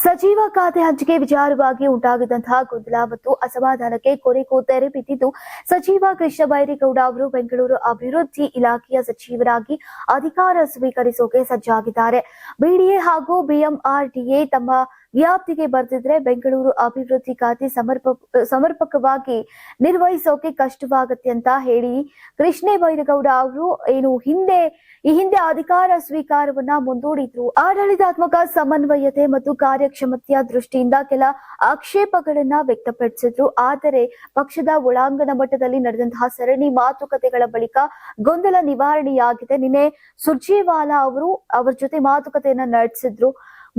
ಸಚಿವ ಖಾತೆ ಹಂಚಿಕೆ ವಿಚಾರವಾಗಿ ಉಂಟಾಗಿದ್ದಂತಹ ಗೊಂದಲ ಮತ್ತು ಅಸಮಾಧಾನಕ್ಕೆ ಕೊನೆಗೂ ತೆರೆ ಬಿದ್ದಿದ್ದು ಸಚಿವ ಕೃಷ್ಣ ಬೈರೇಗೌಡ ಅವರು ಬೆಂಗಳೂರು ಅಭಿವೃದ್ಧಿ ಇಲಾಖೆಯ ಸಚಿವರಾಗಿ ಅಧಿಕಾರ ಸ್ವೀಕರಿಸೋಕೆ ಸಜ್ಜಾಗಿದ್ದಾರೆ. ಬಿಡಿಎ ಹಾಗೂ ಬಿಎಂಆರ್ಡಿಎ ತಮ್ಮ ವ್ಯಾಪ್ತಿಗೆ ಬರ್ತಿದ್ರೆ ಬೆಂಗಳೂರು ಅಭಿವೃದ್ಧಿ ಖಾತೆ ಸಮರ್ಪಕವಾಗಿ ನಿರ್ವಹಿಸೋಕೆ ಕಷ್ಟವಾಗುತ್ತೆ ಅಂತ ಹೇಳಿ ಕೃಷ್ಣ ಬೈರೇಗೌಡ ಅವರು ಈ ಹಿಂದೆ ಅಧಿಕಾರ ಸ್ವೀಕಾರವನ್ನ ಮುಂದೂಡಿದ್ರು. ಆಡಳಿತಾತ್ಮಕ ಸಮನ್ವಯತೆ ಮತ್ತು ಕಾರ್ಯಕ್ಷಮತೆಯ ದೃಷ್ಟಿಯಿಂದ ಕೆಲ ಆಕ್ಷೇಪಗಳನ್ನ ವ್ಯಕ್ತಪಡಿಸಿದ್ರು. ಆದರೆ ಪಕ್ಷದ ಒಳಾಂಗಣ ಮಟ್ಟದಲ್ಲಿ ನಡೆದಂತಹ ಸರಣಿ ಮಾತುಕತೆಗಳ ಬಳಿಕ ಗೊಂದಲ ನಿವಾರಣೆಯಾಗಿದೆ. ನಿನ್ನೆ ಸುರ್ಜೇವಾಲಾ ಅವರು ಅವರ ಜೊತೆ ಮಾತುಕತೆಯನ್ನ ನಡೆಸಿದ್ರು.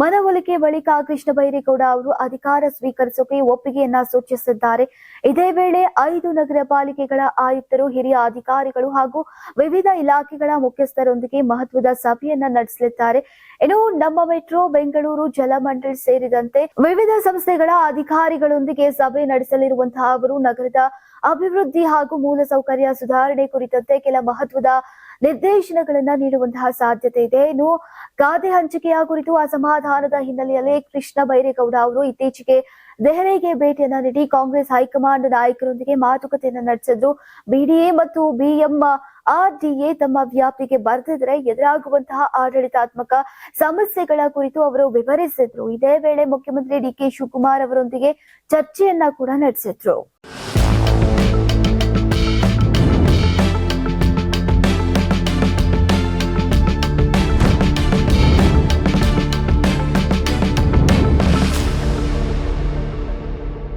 ಮನವೊಲಿಕೆ ಬಳಿಕ ಕೃಷ್ಣ ಬೈರೇಗೌಡ ಅವರು ಅಧಿಕಾರ ಸ್ವೀಕರಿಸೋಕೆ ಒಪ್ಪಿಗೆಯನ್ನ ಸೂಚಿಸಿದ್ದಾರೆ. ಇದೇ ವೇಳೆ 5 ನಗರ ಪಾಲಿಕೆಗಳ ಆಯುಕ್ತರು, ಹಿರಿಯ ಅಧಿಕಾರಿಗಳು ಹಾಗೂ ವಿವಿಧ ಇಲಾಖೆಗಳ ಮುಖ್ಯಸ್ಥರೊಂದಿಗೆ ಮಹತ್ವದ ಸಭೆಯನ್ನ ನಡೆಸಲಿದ್ದಾರೆ. ಇನ್ನು ನಮ್ಮ ಮೆಟ್ರೋ, ಬೆಂಗಳೂರು ಜಲಮಂಡಳಿ ಸೇರಿದಂತೆ ವಿವಿಧ ಸಂಸ್ಥೆಗಳ ಅಧಿಕಾರಿಗಳೊಂದಿಗೆ ಸಭೆ ನಡೆಸಲಿರುವಂತಹ ಅವರು ನಗರದ ಅಭಿವೃದ್ಧಿ ಹಾಗೂ ಮೂಲಸೌಕರ್ಯ ಸುಧಾರಣೆ ಕುರಿತಂತೆ ಕೆಲ ಮಹತ್ವದ ನಿರ್ದೇಶನಗಳನ್ನ ನೀಡುವಂತಹ ಸಾಧ್ಯತೆ ಇದೆ. ಇನ್ನು ಖಾತೆ ಹಂಚಿಕೆಯ ಕುರಿತು ಅಸಮಾಧಾನದ ಹಿನ್ನೆಲೆಯಲ್ಲಿ ಕೃಷ್ಣ ಬೈರೇಗೌಡ ಅವರು ಇತ್ತೀಚೆಗೆ ದೆಹಲಿಗೆ ಭೇಟಿಯನ್ನ ನೀಡಿ ಕಾಂಗ್ರೆಸ್ ಹೈಕಮಾಂಡ್ ನಾಯಕರೊಂದಿಗೆ ಮಾತುಕತೆಯನ್ನ ನಡೆಸಿದ್ರು. ಬಿಡಿಎ ಮತ್ತು ಬಿಎಂಆರ್ಡಿಎ ತಮ್ಮ ವ್ಯಾಪ್ತಿಗೆ ಬರ್ತಿದ್ರೆ ಎದುರಾಗುವಂತಹ ಆಡಳಿತಾತ್ಮಕ ಸಮಸ್ಯೆಗಳ ಕುರಿತು ಅವರು ವಿವರಿಸಿದ್ರು. ಇದೇ ವೇಳೆ ಮುಖ್ಯಮಂತ್ರಿ ಡಿಕೆ ಶಿವಕುಮಾರ್ ಅವರೊಂದಿಗೆ ಚರ್ಚೆಯನ್ನ ಕೂಡ ನಡೆಸಿದ್ರು.